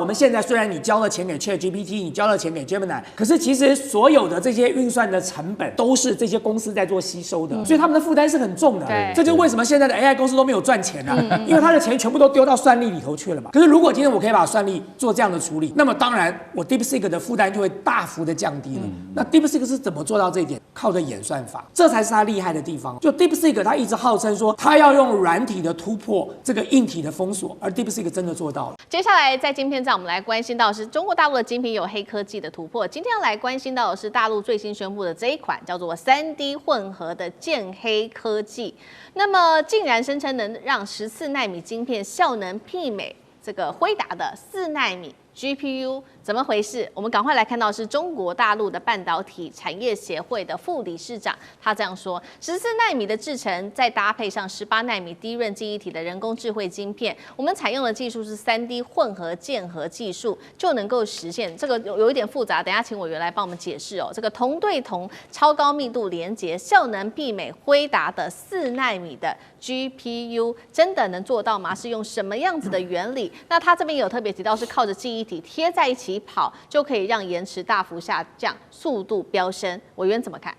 我们现在虽然你交了钱给 ChatGPT， 你交了钱给 Gemini， 可是其实所有的这些运算的成本都是这些公司在做吸收的，所以他们的负担是很重的。这就是为什么现在的 AI 公司都没有赚钱啊，因为他的钱全部都丢到算力里头去了嘛。可是如果今天我可以把算力做这样的处理，那么当然我 DeepSeek 的负担就会大幅的降低了。那 DeepSeek 是怎么做到这一点？靠着演算法，这才是它厉害的地方。就 DeepSeek 它一直号称说它要用软体的突破这个硬体的封锁，而 DeepSeek 真的做到了。接下来在晶片站，我们来关心到的是中国大陆的晶片有黑科技的突破。今天要来关心到的是大陆最新宣布的这一款叫做3D 混合的剑黑科技，那么竟然声称能让14奈米晶片效能媲美这个辉达的4奈米 GPU， 怎么回事？我们赶快来看到是中国大陆的半导体产业协会的副理事长，他这样说：14奈米的制程，再搭配上18奈米低润记忆体的人工智慧晶片，我们采用的技术是3D 混合键合技术，就能够实现这个有一点复杂，等一下请委员来帮我们解释哦。这个铜对铜超高密度连接，效能媲美辉达的4奈米的 GPU， 真的能做到吗？是用什么样子的原理？那他这边有特别提到是靠着记忆体贴在一起跑，就可以让延迟大幅下降，速度飙升。委员怎么看？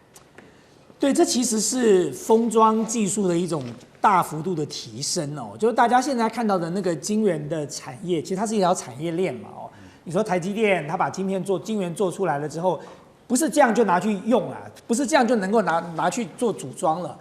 对，这其实是封装技术的一种大幅度的提升哦。就是大家现在看到的那个晶圆的产业，其实它是一条产业链嘛哦。你说台积电它把晶圆做出来了之后，不是这样就拿去用啊，不是这样就能够拿去做组装了。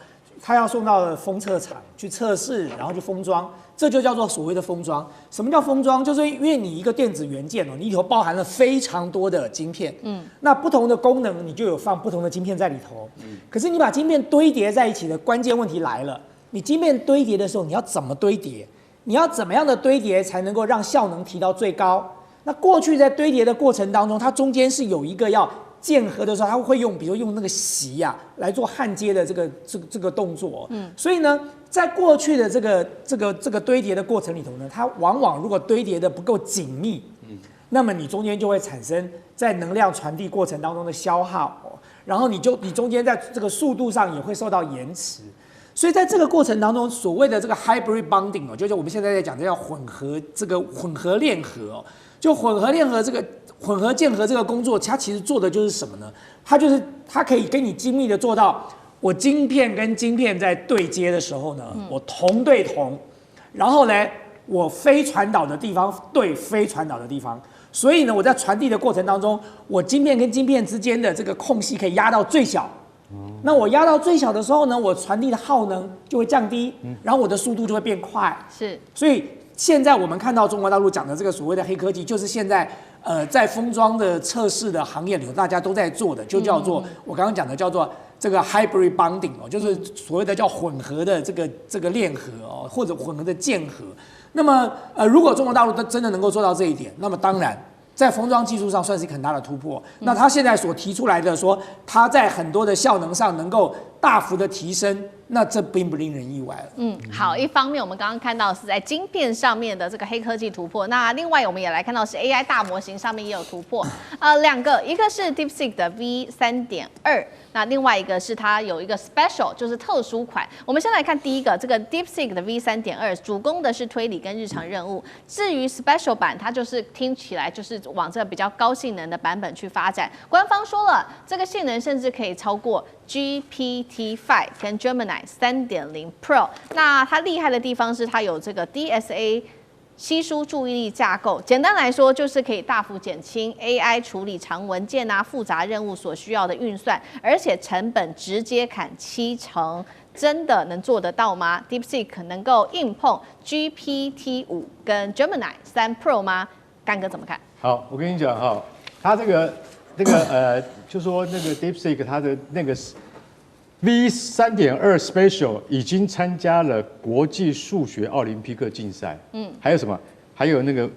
它要送到封测厂去测试，然后去封装，这就叫做所谓的封装。什么叫封装？就是因为你一个电子元件哦，你里头包含了非常多的晶片，那不同的功能你就有放不同的晶片在里头。可是你把晶片堆叠在一起的关键问题来了，你晶片堆叠的时候，你要怎么堆叠？你要怎么样的堆叠才能够让效能提到最高？那过去在堆叠的过程当中，它中间是有一个要键合的时候，它会用，比如用那个锡啊来做焊接的这个动作。所以呢，在过去的这个堆叠的过程里头呢，它往往如果堆叠的不够紧密，那么你中间就会产生在能量传递过程当中的消耗，然后你中间在这个速度上也会受到延迟。所以在这个过程当中，所谓的这个 hybrid bonding 哦，就是我们现在在讲的叫混合链合哦，就混合链合这个混合键合这个工作，它其实做的就是什么呢？它可以跟你精密的做到，我晶片跟晶片在对接的时候呢，我铜对铜，然后呢，我非传导的地方对非传导的地方，所以呢，我在传递的过程当中，我晶片跟晶片之间的这个空隙可以压到最小。那我压到最小的时候呢，我传递的耗能就会降低，然后我的速度就会变快。是，所以现在我们看到中国大陆讲的这个所谓的黑科技，就是现在在封装的测试的行业里头，大家都在做的，就叫做我刚刚讲的叫做这个 hybrid bonding 哦，就是所谓的叫混合的这个链合哦，或者混合的键合。那么如果中国大陆真的能够做到这一点，那么当然，在封装技术上算是一个很大的突破。那他现在所提出来的说，他在很多的效能上能够大幅的提升，那这并不令人意外了。好，一方面我们刚刚看到是在晶片上面的这个黑科技突破，那另外我们也来看到是 AI 大模型上面也有突破。两个，一个是 DeepSeek 的 V3.2。那另外一个是它有一个 special， 就是特殊款。我们先来看第一个，这个 DeepSeek 的 V3.2， 主攻的是推理跟日常任务。至于 special 版，它就是听起来就是往这个比较高性能的版本去发展。官方说了，这个性能甚至可以超过 GPT-5 跟 Gemini 3.0 Pro。那它厉害的地方是它有这个 DSA。稀疏注意力架构，简单来说就是可以大幅减轻 AI 处理长文件啊、复杂任务所需要的运算，而且成本直接砍70%，真的能做得到吗 ？DeepSeek 能够硬碰 GPT-5跟 Gemini 3 Pro 吗？干哥怎么看？好，我跟你讲哈，他就说那个 DeepSeek 它的那个V3.2 Special 已经参加了国际数学奥林匹克竞赛，还有什么？还有那个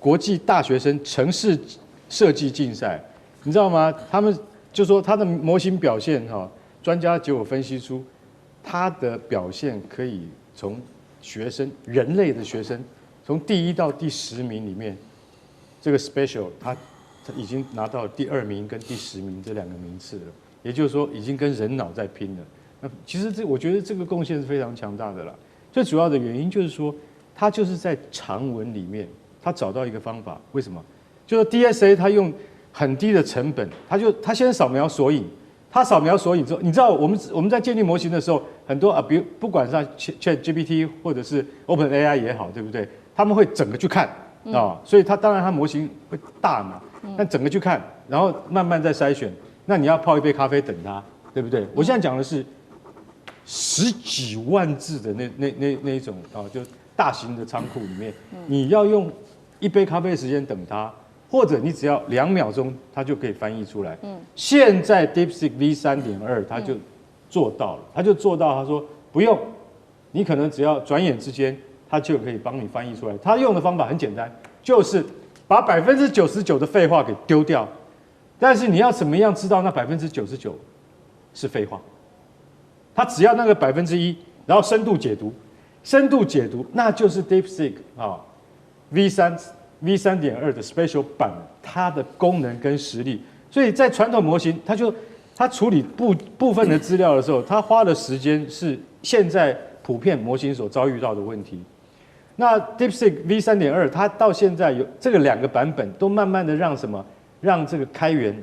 国际大学生城市设计竞赛，你知道吗？他们就说他的模型表现哈，专家结果分析出他的表现可以从人类的学生，从第1到第10名里面，这个 Special 他已经拿到第2名跟第10名这2个名次了。也就是说，已经跟人脑在拼了。那其实我觉得这个贡献是非常强大的啦。最主要的原因就是说，它就是在长文里面他找到一个方法，为什么？就是 DSA 它用很低的成本，它先扫描索引，它扫描索引之后，你知道我们在建立模型的时候，很多比如不管是 ChatGPT 或者是 OpenAI 也好，对不对？他们会整个去看啊，所以当然它模型会大嘛，但整个去看，然后慢慢再筛选。那你要泡一杯咖啡等它，对不对？我现在讲的是10几万字的那一种啊，就大型的仓库里面，你要用1杯咖啡的时间等它，或者你只要2秒钟，它就可以翻译出来。现在 DeepSeek V3.2它就做到了，它就做到，他说不用，你可能只要转眼之间，它就可以帮你翻译出来。它用的方法很简单，就是把99%的废话给丢掉。但是你要怎么样知道那99%是废话？它只要那个1%，然后深度解读，那就是 DeepSeek 啊 V3.2的 Special 版，它的功能跟实力。所以在传统模型，它处理部分的资料的时候，它花的时间是现在普遍模型所遭遇到的问题。那 DeepSeek V3.2，它到现在有这个2个版本，都慢慢的让这个开源，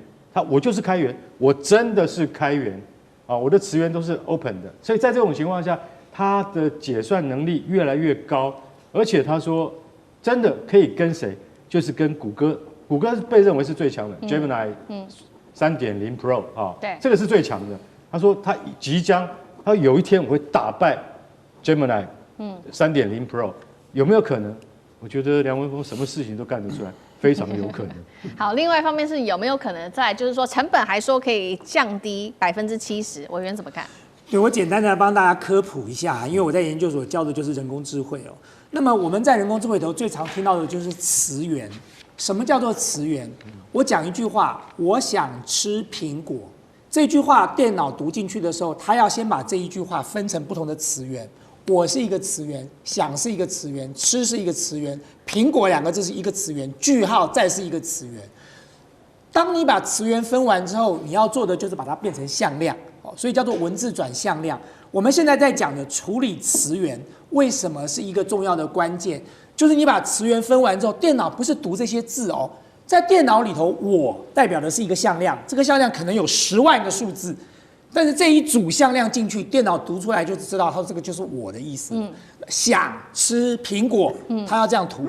我就是开源，我真的是开源啊，我的词源都是 open 的，所以在这种情况下，它的解算能力越来越高，而且他说真的可以跟谁，就是跟谷歌被认为是最强的 Gemini 3.0 Pro 啊，对，这个是最强的。他说他有一天我会打败 Gemini 3.0 Pro， 有没有可能？我觉得梁文峰什么事情都干得出来。非常有可能。好，另外一方面是有没有可能再就是说成本还说可以降低70%，委员怎么看？对，我简单的帮大家科普一下，因为我在研究所教的就是人工智慧哦。那么我们在人工智慧里头最常听到的就是词源。什么叫做词源？我讲一句话，我想吃苹果，这句话电脑读进去的时候，它要先把这一句话分成不同的词源。我是一个词源，想是一个词源，吃是一个词源，苹果2个字是一个词源，句号再是一个词源。当你把词源分完之后，你要做的就是把它变成向量，所以叫做文字转向量。我们现在在讲的处理词源，为什么是一个重要的关键？就是你把词源分完之后，电脑不是读这些字哦，在电脑里头，我代表的是一个向量，这个向量可能有10万个数字。但是这一组向量进去，电脑读出来就知道，它这个就是我的意思。想吃苹果，它要这样读。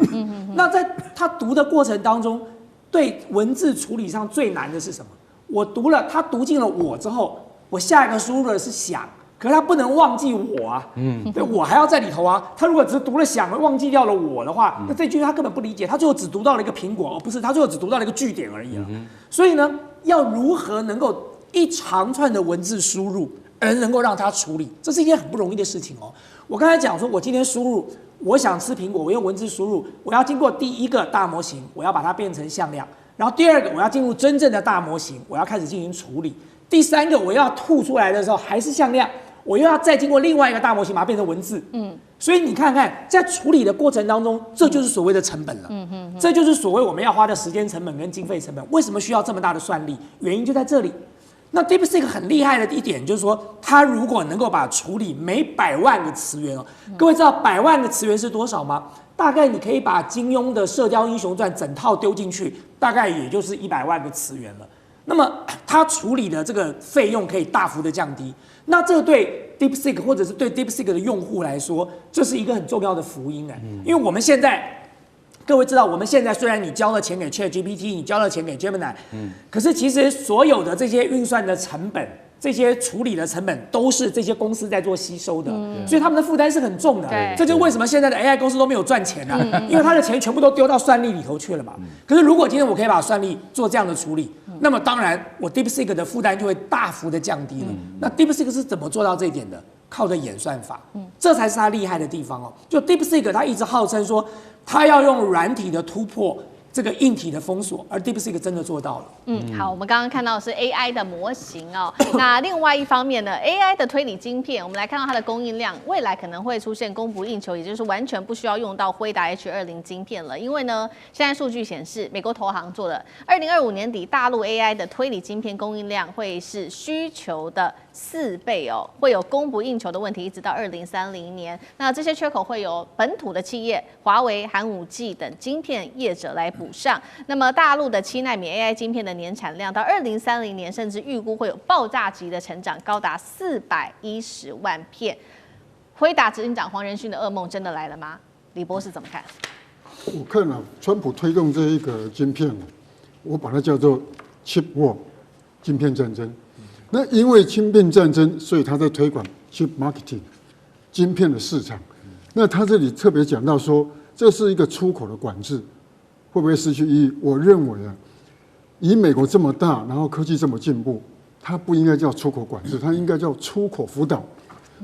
那在它读的过程当中，对文字处理上最难的是什么？我读了，它读进了我之后，我下一个输入的是想，可是它不能忘记我啊。对，我还要在里头啊。它如果只是读了想，忘记掉了我的话，那这句它根本不理解，它最后只读到了一个苹果，而不是它最后只读到了一个句点而已了。所以呢，要如何能够一长串的文字输入，而能够让它处理，这是一件很不容易的事情哦。我刚才讲说，我今天输入我想吃苹果，我用文字输入，我要经过第一个大模型，我要把它变成向量，然后第2个我要进入真正的大模型，我要开始进行处理，第3个我要吐出来的时候还是向量，我又要再经过另外一个大模型把它变成文字。所以你看看，在处理的过程当中，这就是所谓的成本了。这就是所谓我们要花的时间成本跟经费成本。为什么需要这么大的算力？原因就在这里。那 DeepSeek 很厉害的一点就是说，它如果能够把处理每100万个词源哦，各位知道100万个词源是多少吗？大概你可以把金庸的《射雕英雄传》整套丢进去，大概也就是100万个词源了。那么它处理的这个费用可以大幅的降低。那这对 DeepSeek 或者是对 DeepSeek 的用户来说，这是一个很重要的福音因为我们现在。各位知道，我们现在虽然你交了钱给 ChatGPT， 你交了钱给 Gemini，可是其实所有的这些运算的成本、这些处理的成本，都是这些公司在做吸收的，所以他们的负担是很重的。这就是为什么现在的 AI 公司都没有赚钱因为他的钱全部都丢到算力里头去了嘛。可是如果今天我可以把算力做这样的处理，那么当然我 DeepSeek 的负担就会大幅的降低了。那 DeepSeek 是怎么做到这一点的？靠着演算法，这才是它厉害的地方哦。就 DeepSeek 它一直号称说，它要用软体的突破这个硬体的封锁，而 DeepSeek 真的做到了。好，我们刚刚看到的是 AI 的模型哦。那另外一方面呢 ，AI 的推理晶片，我们来看到它的供应量，未来可能会出现供不应求，也就是完全不需要用到辉达 H20晶片了。因为呢，现在数据显示，美国投行做的2025年底大陆 AI 的推理晶片供应量会是需求的4倍哦，会有供不应求的问题，一直到2030年。那这些缺口会由本土的企业、华为、寒武纪等晶片业者来补上。那么大陆的7奈米 AI 晶片的年产量到2030年，甚至预估会有爆炸级的成长，高达410万片。辉达执行长黄仁勋的噩梦真的来了吗？李博士怎么看？我看啊，川普推动这一个晶片，我把它叫做 chip war， 晶片战争。那因为晶片战争，所以他在推广 chip marketing， 晶片的市场。那他这里特别讲到说，这是一个出口的管制，会不会失去意义？我认为啊，以美国这么大，然后科技这么进步，它不应该叫出口管制，它应该叫出口辅导。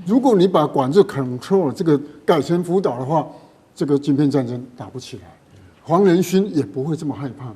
如果你把管制 control 这个改成辅导的话，这个晶片战争打不起来，黄仁勋也不会这么害怕。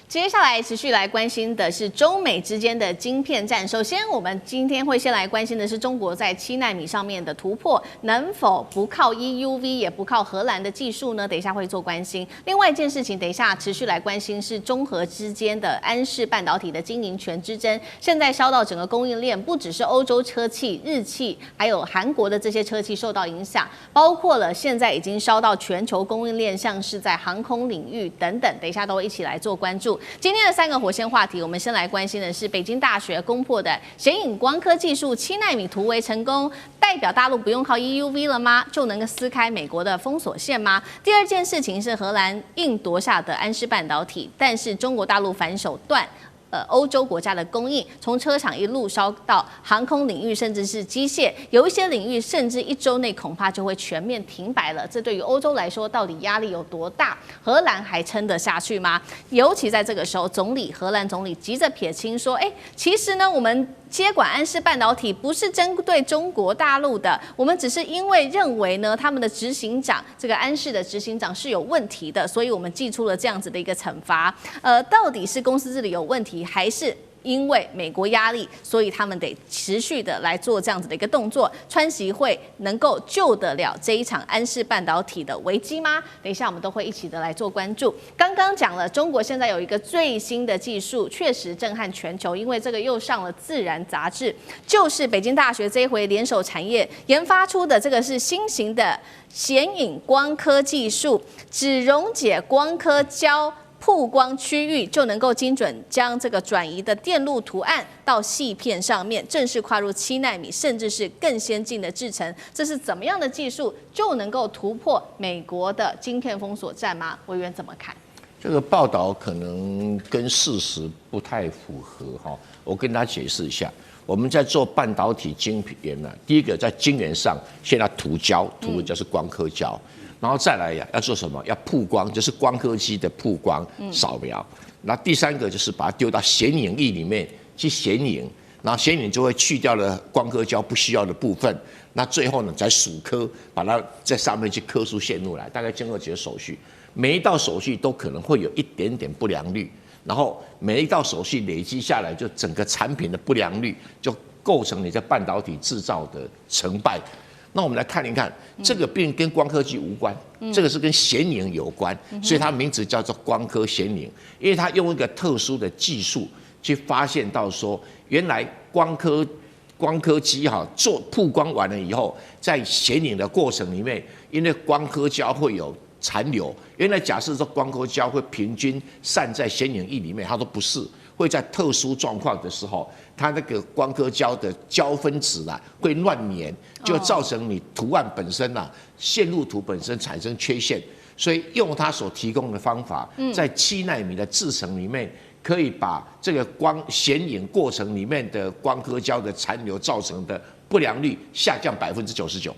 接下来持续来关心的是中美之间的晶片战。首先，我们今天会先来关心的是中国在7奈米上面的突破，能否不靠 EUV 也不靠荷兰的技术呢？等一下会做关心。另外一件事情，等一下持续来关心是中核之间的安氏半导体的经营权之争。现在烧到整个供应链，不只是欧洲车企、日企，还有韩国的这些车企受到影响，包括了现在已经烧到全球供应链，像是在航空领域等等。等一下都会一起来做关注。今天的3个火线话题，我们先来关心的是北京大学攻破的显影光刻技术7奈米突围成功，代表大陆不用靠 EUV 了吗？就能够撕开美国的封锁线吗？第二件事情是荷兰硬夺下的安氏半导体，但是中国大陆反手段。欧洲国家的供应，从车厂一路烧到航空领域，甚至是机械，有一些领域甚至1周内恐怕就会全面停摆了。这对于欧洲来说，到底压力有多大？荷兰还撑得下去吗？尤其在这个时候，荷兰总理急着撇清说：“其实呢，我们接管安氏半导体不是针对中国大陆的，我们只是因为认为呢，他们的执行长这个安氏的执行长是有问题的，所以我们祭出了这样子的一个惩罚。到底是公司治理有问题，还是因为美国压力，所以他们得持续的来做这样子的一个动作？川习会能够救得了这一场安氏半导体的危机吗？等一下我们都会一起的来做关注。刚刚讲了，中国现在有一个最新的技术，确实震撼全球，因为这个又上了《自然》杂志，就是北京大学这一回联手产业研发出的这个是新型的显影光刻技术，只溶解光刻胶。曝光区域就能够精准将这个转移的电路图案到细片上面，正式跨入7奈米，甚至是更先进的制程。这是怎么样的技术就能够突破美国的晶片封锁战吗？委员怎么看？这个报道可能跟事实不太符合哈，我跟大家解释一下。我们在做半导体晶圆呢，第一个在晶圆上先要涂胶，涂的就是光刻胶。然后再来要做什么？要曝光，就是光刻机的曝光扫描。那第3个就是把它丢到显影液里面去显影，然后显影就会去掉了光刻胶不需要的部分。那最后呢，再数刻，把它在上面去刻出线路来，大概经过几个手续，每一道手续都可能会有一点点不良率，然后每一道手续累积下来，就整个产品的不良率就构成你在半导体制造的成败。那我们来看一看，这个并跟光刻机无关，这个是跟显影有关，所以它名字叫做光刻显影，因为它用一个特殊的技术去发现到说，原来光刻机做曝光完了以后，在显影的过程里面，因为光刻胶会有残留，原来假设说光刻胶会平均散在显影液里面，它说不是。会在特殊状况的时候，它那个光刻胶的胶分子会乱粘，就造成你图案本身线路图本身产生缺陷。所以用它所提供的方法，在7奈米的制程里面，可以把这个显影过程里面的光刻胶的残留造成的不良率下降99%。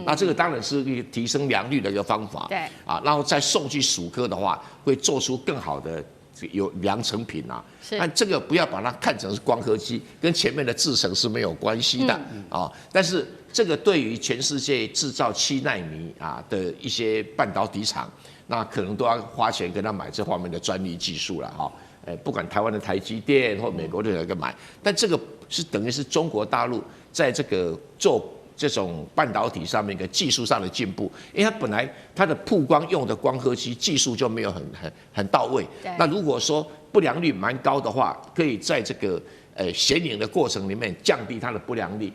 那这个当然是一个提升良率的一个方法。对然后再送去数科的话，会做出更好的。有良成品但这个不要把它看成是光刻机，跟前面的制程是没有关系的但是这个对于全世界制造7奈米的一些半导体厂，那可能都要花钱跟他买这方面的专利技术了不管台湾的台积电或美国的有一个买，但这个是等于是中国大陆在这个做。这种半导体上面一个技术上的进步，因为它本来它的曝光用的光刻机技术就没有很到位。那如果说不良率蛮高的话，可以在这个显影的过程里面降低它的不良率，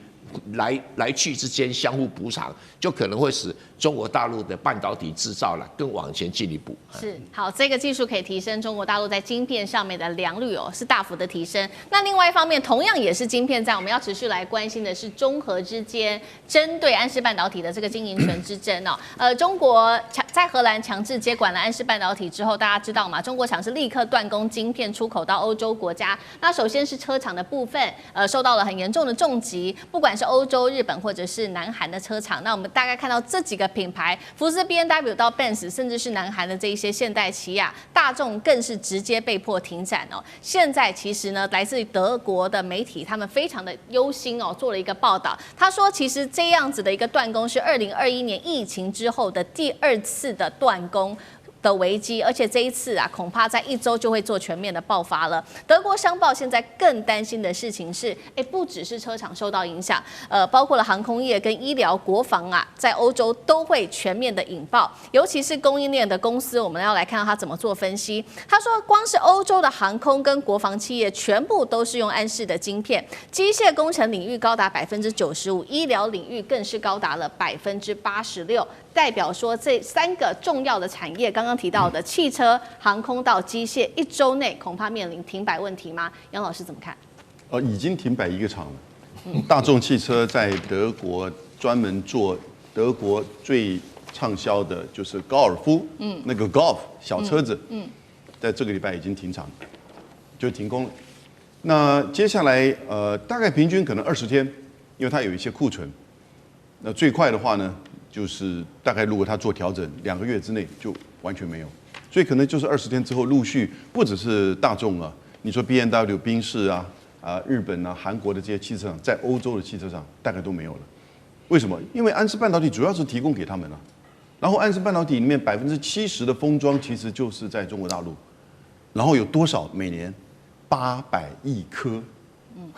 来去之间相互补偿，就可能会使中国大陆的半导体制造更往前进一步。是好，这个技术可以提升中国大陆在晶片上面的良率是大幅的提升。那另外一方面，同样也是晶片战，我们要持续来关心的是中核之间针对安氏半导体的这个经营权之争中国在荷兰强制接管了安氏半导体之后，大家知道吗？中国厂是立刻断供晶片出口到欧洲国家。那首先是车厂的部分，受到了很严重的重击，不管是欧洲、日本或者是南韩的车厂。那我们大概看到这几个品牌，福斯、B&W 到 Benz， 甚至是南韩的这一些现代、起亚、大众，更是直接被迫停产现在其实呢，来自于德国的媒体，他们非常的忧心做了一个报道。他说，其实这样子的一个断供是2021年疫情之后的第2次的断供的危机，而且这一次恐怕在1周就会做全面的爆发了。德国商报现在更担心的事情是，不只是车厂受到影响，包括了航空业跟医疗、国防在欧洲都会全面的引爆，尤其是供应链的公司，我们要来看到他怎么做分析。他说，光是欧洲的航空跟国防企业全部都是用安氏的晶片，机械工程领域高达95%，医疗领域更是高达了86%，代表说这3个重要的产业，刚刚提到的汽车、航空到机械，1周内恐怕面临停摆问题吗？杨老师怎么看？已经停摆1个厂了。大众汽车在德国专门做德国最畅销的就是高尔夫，那个 Golf 小车子，在这个礼拜已经停产，就停工了。那接下来大概平均可能20天，因为它有一些库存。那最快的话呢，就是大概如果它做调整，2个月之内就完全没有，所以可能就是20天之后陆续，不只是大众你说 B&W、宾士日本韩国的这些汽车厂，在欧洲的汽车厂大概都没有了。为什么？因为安氏半导体主要是提供给他们然后安氏半导体里面70%的封装其实就是在中国大陆，然后有多少每年800亿颗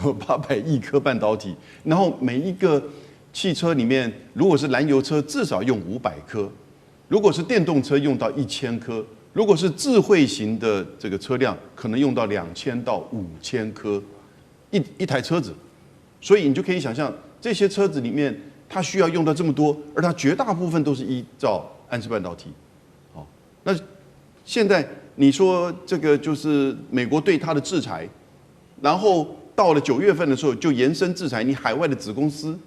，800亿颗半导体，然后每一个汽车里面，如果是燃油车，至少用500颗；如果是电动车，用到1000颗；如果是智慧型的这个车辆，可能用到2000到5000颗一台车子。所以你就可以想象，这些车子里面它需要用到这么多，而它绝大部分都是依照安氏半导体。那现在你说这个就是美国对它的制裁，然后到了9月份的时候就延伸制裁你海外的子公司。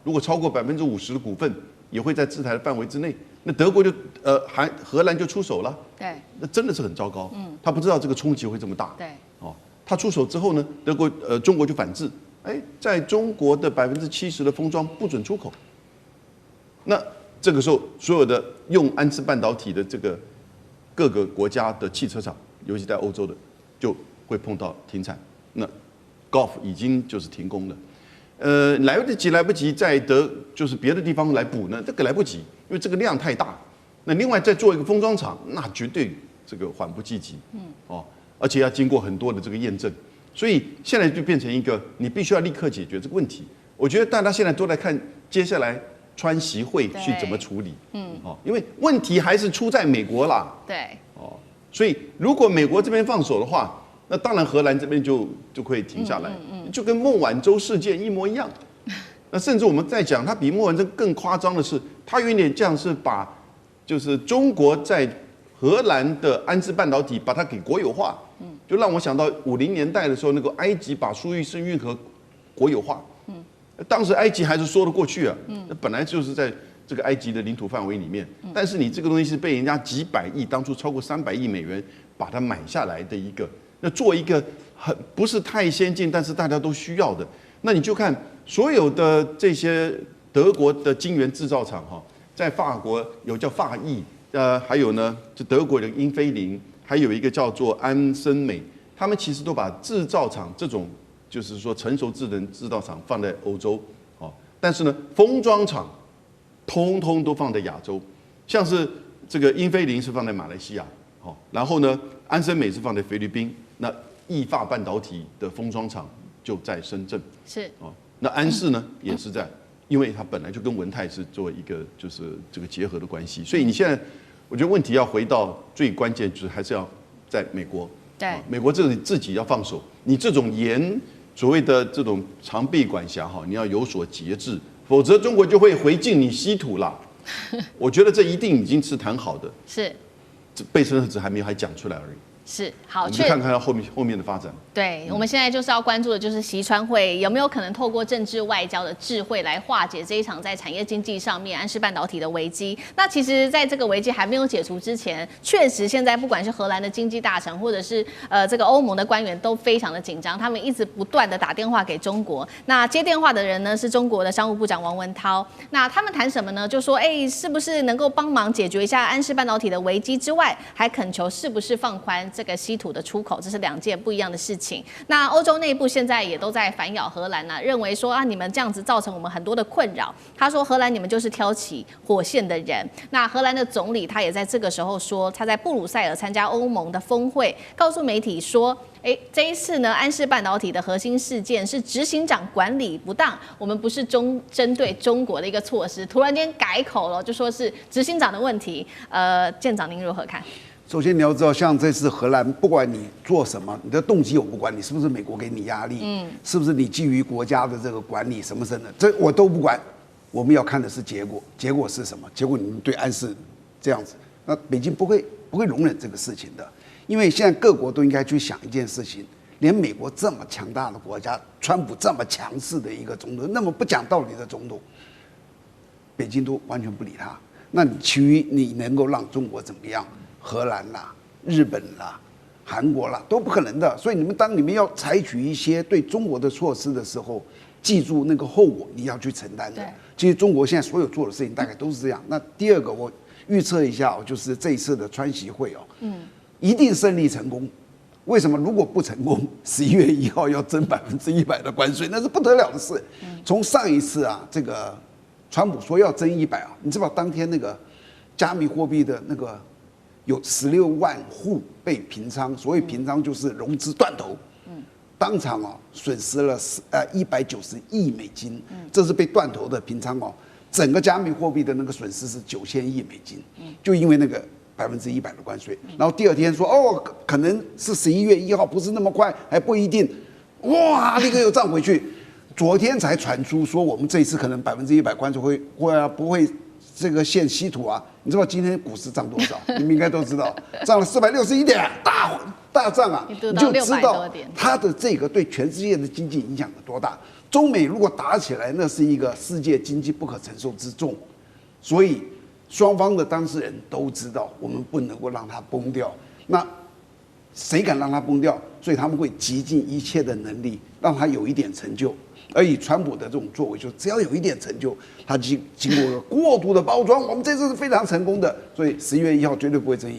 如果超过50%的股份，也会在制裁的范围之内。那德国就荷兰就出手了。对，那真的是很糟糕。他不知道这个冲击会这么大。对，他出手之后呢，中国就反制，在中国的70%的封装不准出口。那这个时候，所有的用安氏半导体的这个各个国家的汽车厂，尤其在欧洲的，就会碰到停产。那 Golf 已经就是停工了。来不及在就是别的地方来补呢？这个来不及，因为这个量太大。那另外再做一个封装厂，那绝对这个缓不济急。而且要经过很多的这个验证，所以现在就变成一个你必须要立刻解决这个问题。我觉得大家现在都来看接下来川习会去怎么处理。因为问题还是出在美国啦。对。所以如果美国这边放手的话，那当然荷兰这边就会停下来，就跟孟晚舟事件一模一样。那甚至我们在讲，它比孟晚舟更夸张的是，它有点像是把就是中国在荷兰的安氏半导体把它给国有化，就让我想到50年代的时候，那个埃及把苏伊士运河国有化，当时埃及还是说得过去那本来就是在这个埃及的领土范围里面，但是你这个东西是被人家几百亿，当初超过300亿美元把它买下来的一个。那做一个不是太先进，但是大家都需要的，那你就看所有的这些德国的晶圆制造厂在法国有叫法意，还有呢就德国的英飞凌，还有一个叫做安森美，他们其实都把制造厂这种就是说成熟智能制造厂放在欧洲，但是呢封装厂通通都放在亚洲，像是这个英飞凌是放在马来西亚，然后呢安森美是放在菲律宾。那意法半导体的封装厂就在深圳，是那安氏呢也是在，因为它本来就跟文泰是做一个就是这个结合的关系，所以你现在我觉得问题要回到最关键，就是还是要在美国，对，美国自己要放手，你这种所谓的这种长臂管辖哈，你要有所节制，否则中国就会回敬你稀土啦。我觉得这一定已经是谈好的，是贝森核子还讲出来而已。是，好，我们就看看后面的发展。对，我们现在就是要关注的就是习川会有没有可能透过政治外交的智慧来化解这一场在产业经济上面安氏半导体的危机。那其实，在这个危机还没有解除之前，确实现在不管是荷兰的经济大臣，或者是这个欧盟的官员都非常的紧张，他们一直不断的打电话给中国。那接电话的人呢是中国的商务部长王文涛。那他们谈什么呢？就说，是不是能够帮忙解决一下安氏半导体的危机之外，还恳求是不是放宽这个稀土的出口，这是2件不一样的事情。那欧洲内部现在也都在反咬荷兰认为说你们这样子造成我们很多的困扰。他说荷兰你们就是挑起火线的人。那荷兰的总理他也在这个时候说，他在布鲁塞尔参加欧盟的峰会，告诉媒体说，这一次呢，安氏半导体的核心事件是执行长管理不当，我们不是针对中国的一个措施。突然间改口了，就说是执行长的问题。舰长您如何看？首先你要知道，像这次荷兰，不管你做什么，你的动机我不管，你是不是美国给你压力，是不是你基于国家的这个管理什么的，这我都不管。我们要看的是结果，结果是什么？结果你们对安氏这样子，那北京不会容忍这个事情的，因为现在各国都应该去想一件事情，连美国这么强大的国家，川普这么强势的一个总统，那么不讲道理的总统，北京都完全不理他，那你其余你能够让中国怎么样？荷兰啦、日本啦、韩国啦都不可能的，所以当你们要采取一些对中国的措施的时候，记住那个后果你要去承担的。其实中国现在所有做的事情大概都是这样。那第二个，我预测一下，就是这一次的川习会一定胜利成功。为什么？如果不成功，11月1号要征100%的关税，那是不得了的事。从上一次这个川普说要征100你知道当天那个加密货币的那个。有16万户被平仓，所谓平仓就是融资断头，当场损失了190亿美金，这是被断头的平仓整个加密货币的那个损失是9000亿美金，就因为那个100%的关税。然后第二天说可能是11月1号，不是那么快，还不一定，哇，立刻又涨回去。昨天才传出说我们这一次可能100%关税不会这个限稀土你知道今天股市涨多少？你们应该都知道，涨了461点，大涨你就知道它的这个对全世界的经济影响有多大。中美如果打起来，那是一个世界经济不可承受之重，所以双方的当事人都知道，我们不能够让它崩掉。那谁敢让它崩掉？所以他们会极尽一切的能力，让它有一点成就。而以川普的这种作为，就只要有一点成就，他经过过度的包装，我们这次是非常成功的，所以11月1号绝对不会征100。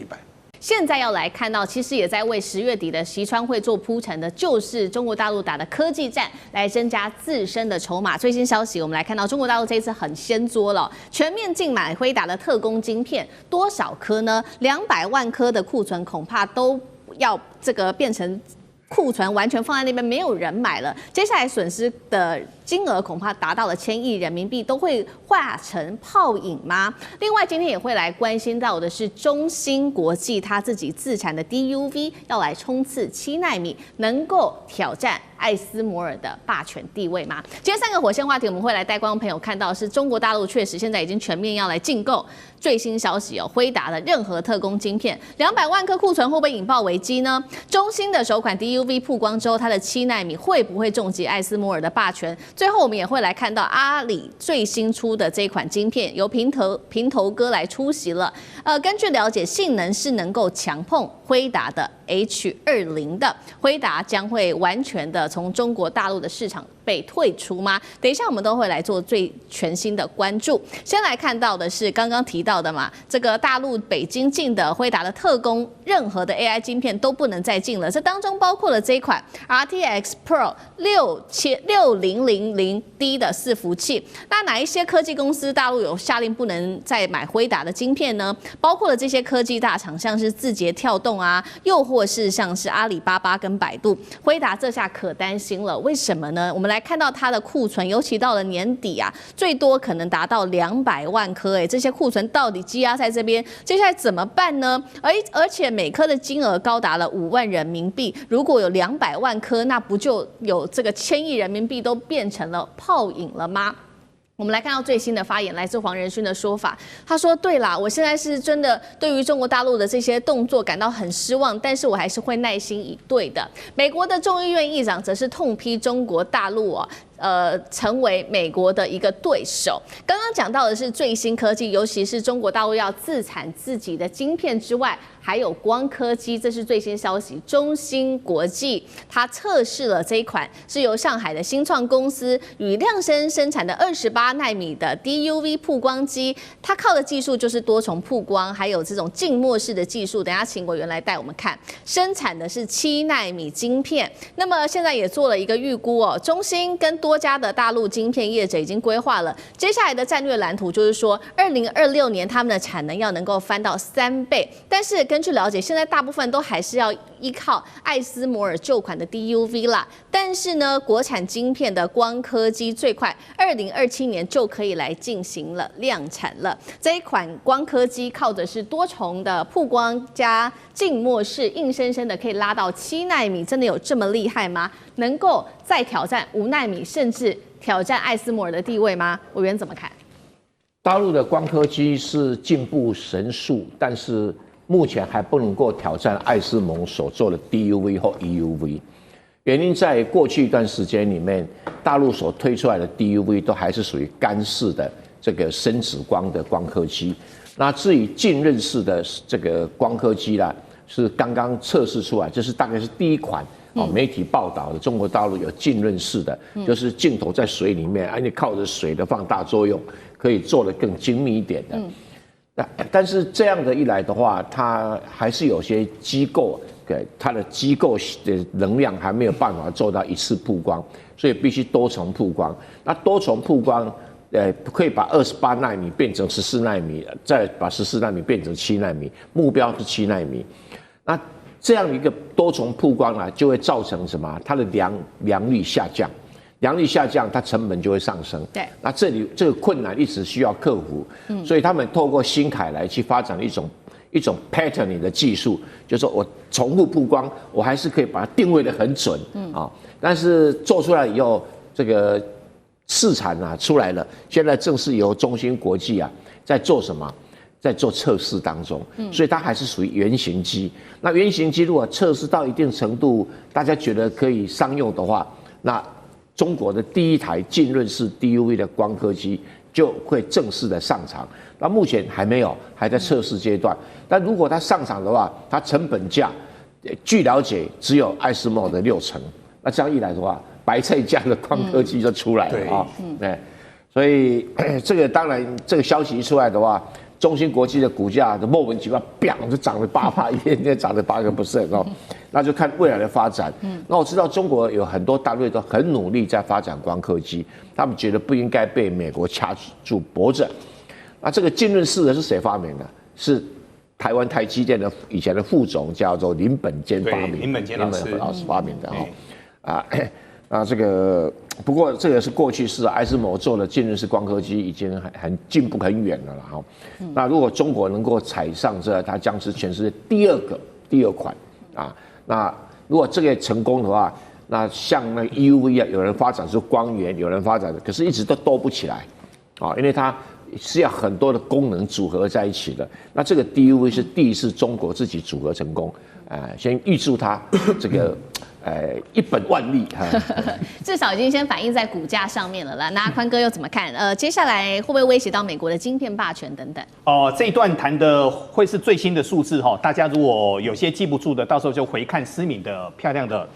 现在要来看到，其实也在为10月底的习川会做铺陈的，就是中国大陆打的科技战，来增加自身的筹码。最新消息，我们来看到中国大陆这一次很掀桌了，全面禁买辉达的特供晶片，多少颗呢？200万颗的库存，恐怕都要这个变成库存完全放在那边，没有人买了。接下来损失的金额恐怕达到了1000亿人民币，都会化成泡影吗？另外，今天也会来关心到的是中芯国际它自己自产的 DUV 要来冲刺7奈米，能够挑战艾斯摩尔的霸权地位吗？今天3个火线话题，我们会来带观众朋友看到的是中国大陆确实现在已经全面要来禁购最新消息辉达的任何特供晶片，200万颗库存会不会引爆危机呢？中芯的首款 DUV 曝光之后，它的7奈米会不会重击艾斯摩尔的霸权？最后我们也会来看到阿里最新出的这一款晶片，由平头哥来出席了。根据了解，性能是能够强碰辉达的 H20的，辉达将会完全的从中国大陆的市场被退出吗？等一下我们都会来做最全新的关注。先来看到的是刚刚提到的嘛，这个大陆北京进的辉达的特供，任何的 AI 晶片都不能再进了。这当中包括了这一款 RTX Pro 6000D 的伺服器。那哪一些科技公司大陆有下令不能再买辉达的晶片呢？包括了这些科技大厂，像是字节跳动动啊，又或是像是阿里巴巴跟百度，辉达这下可担心了。为什么呢？我们来看到它的库存，尤其到了年底啊，最多可能达到200万颗，这些库存到底积压在这边，接下来怎么办呢？而且每颗的金额高达了5万人民币，如果有200万颗，那不就有这个1000亿人民币都变成了泡影了吗？我们来看到最新的发言，来自黄仁勋的说法。他说：“对啦，我现在是真的对于中国大陆的这些动作感到很失望，但是我还是会耐心以对的。”美国的众议院议长则是痛批中国大陆成为美国的一个对手。刚刚讲到的是最新科技，尤其是中国大陆要自产自己的晶片之外，还有光刻机，这是最新消息。中芯国际它测试了这一款是由上海的新创公司与量生生产的28奈米的 DUV 曝光机，它靠的技术就是多重曝光，还有这种静默式的技术。等一下请委员来带我们看，生产的是7奈米晶片。那么现在也做了一个预估中芯跟多家的大陆晶片业者已经规划了接下来的战略蓝图，就是说2026年他们的产能要能够翻到3倍。但是根据了解，现在大部分都还是要依靠艾斯摩尔旧款的 DUV 啦。但是呢，国产晶片的光刻机最快2027年就可以来进行了量产了。这一款光刻机靠的是多重的曝光加静默式，硬生生的可以拉到7奈米，真的有这么厉害吗？能够再挑战5奈米，甚至挑战艾斯摩尔的地位吗？委员怎么看？大陆的光刻机是进步神速，但是目前还不能够挑战艾斯蒙所做的 DUV 或 EUV。原因在过去一段时间里面，大陆所推出来的 DUV 都还是属于干式的这个深紫光的光刻机。那至于浸润式的这个光刻机啦，是刚刚测试出来，这是大概是第一款媒体报道的中国大陆有浸润式的，就是镜头在水里面，你靠着水的放大作用，可以做得更精密一点的。但是这样的一来的话，它还是有些机构，它的机构的能量还没有办法做到一次曝光，所以必须多重曝光。那多重曝光，可以把28奈米变成14奈米，再把14奈米变成7奈米，目标是7奈米。那这样一个多重曝光呢，就会造成什么？它的良率下降。良率下降，它成本就会上升。对，那这个困难一直需要克服。所以他们透过新凯来去发展一种 patterning 的技术，就是说我重复曝光，我还是可以把它定位得很准。但是做出来以后，这个市场出来了，现在正是由中芯国际在做什么？在做测试当中，所以它还是属于原型机。那原型机如果测试到一定程度，大家觉得可以商用的话，那中国的第一台浸润式 DUV 的光刻机就会正式的上场。那目前还没有，还在测试阶段。但如果它上场的话，它成本价，据了解只有艾斯摩的60%。那这样一来的话，白菜价的光刻机就出来了啊。所以这个当然，这个消息一出来的话，中芯国际的股价的莫名其妙，biang就涨了8%，一天天涨了8%那就看未来的发展。那我知道中国有很多单位都很努力在发展光刻机，他们觉得不应该被美国掐住脖子。那这个浸润式的是谁发明的？是台湾台积电的以前的副总叫做林本坚发明，林本坚老师发明的这个不过这个是过去式，艾斯摩做的浸润式光刻机已经很进步很远了啦。那如果中国能够踩上这，它将是全世界第二款那如果这个成功的话，那像那 EUV 有人发展出光源，有人发展，可是一直都多不起来因为它是要很多的功能组合在一起的。那这个 DUV 是第一次中国自己组合成功，先预祝它这个一本万利至少已经先反映在股价上面了啦。那宽哥又怎么看？接下来会不会威胁到美国的晶片霸权等等？这一段谈的会是最新的数字大家如果有些记不住的，到时候就回看思敏的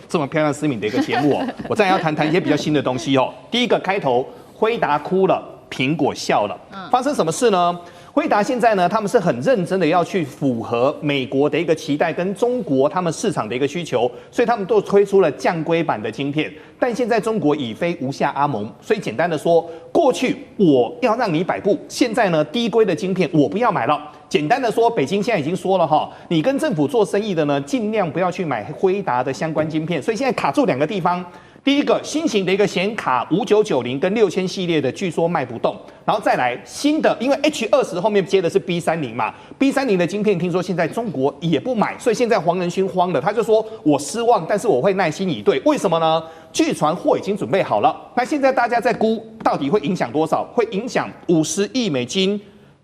这么漂亮思敏的一个节目我再要谈一些比较新的东西第一个开头，辉达哭了，苹果笑了。发生什么事呢？辉达现在呢，他们是很认真的要去符合美国的一个期待跟中国他们市场的一个需求，所以他们都推出了降规版的晶片。但现在中国已非无下阿蒙，所以简单的说，过去我要让你摆布，现在呢低规的晶片我不要买了。简单的说，北京现在已经说了哈，你跟政府做生意的呢，尽量不要去买辉达的相关晶片。所以现在卡住2个地方。第一个新型的一个显卡5990跟6000系列的，据说卖不动，然后再来新的，因为 H20后面接的是 B30嘛 ，B30的晶片听说现在中国也不买，所以现在黄仁勋慌了，他就说我失望，但是我会耐心以对。为什么呢？据传货已经准备好了，那现在大家在估到底会影响多少？会影响50亿美金。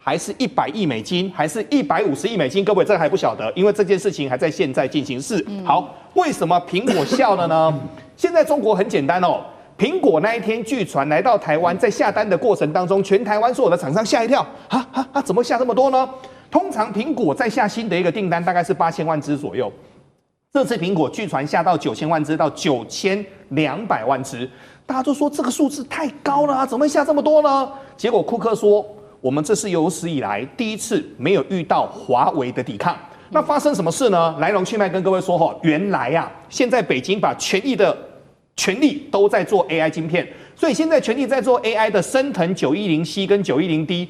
还是100亿美金，还是150亿美金？各位，这个还不晓得，因为这件事情还在现在进行式。好，为什么苹果笑了呢？现在中国很简单哦，苹果那一天据传来到台湾，在下单的过程当中，全台湾所有的厂商吓一跳，怎么下这么多呢？通常苹果在下新的一个订单大概是8000万只左右，这次苹果据传下到9000万只到9200万只，大家都说这个数字太高了啊，怎么会下这么多呢？结果库克说，我们这是有史以来第一次没有遇到华为的抵抗。那发生什么事呢？来龙去脉跟各位说哈，原来啊，现在北京把全力都在做 AI 晶片，所以现在全力在做 AI 的升腾910C 跟910D，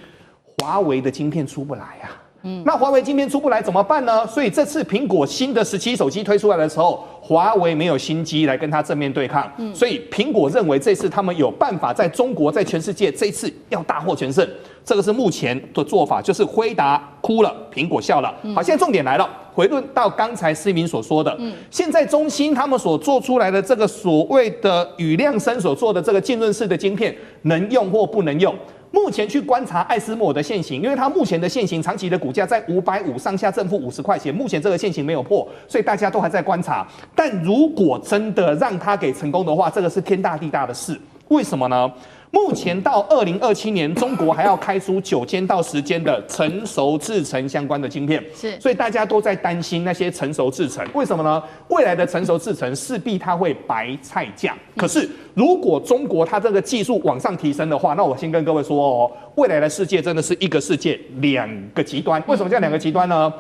华为的晶片出不来啊。那华为晶片出不来怎么办呢？所以这次苹果新的17手机推出来的时候，华为没有新机来跟它正面对抗，所以苹果认为这次他们有办法在中国，在全世界这一次要大获全胜。这个是目前的做法，就是辉达哭了，苹果笑了。好，现在重点来了，回论到刚才思明所说的，现在中芯他们所做出来的这个所谓的宇亮生所做的这个浸润式的晶片，能用或不能用？目前去观察艾斯摩尔的现行，因为它目前的现行长期的股价在550上下，正负50块钱，目前这个现行没有破，所以大家都还在观察。但如果真的让它给成功的话，这个是天大地大的事。为什么呢？目前到2027年，中国还要开出9间到10间的成熟制程相关的晶片，所以大家都在担心那些成熟制程。为什么呢？未来的成熟制程势必它会白菜价。可是如果中国它这个技术往上提升的话，那我先跟各位说哦，未来的世界真的是一个世界2个极端。为什么叫2个极端呢？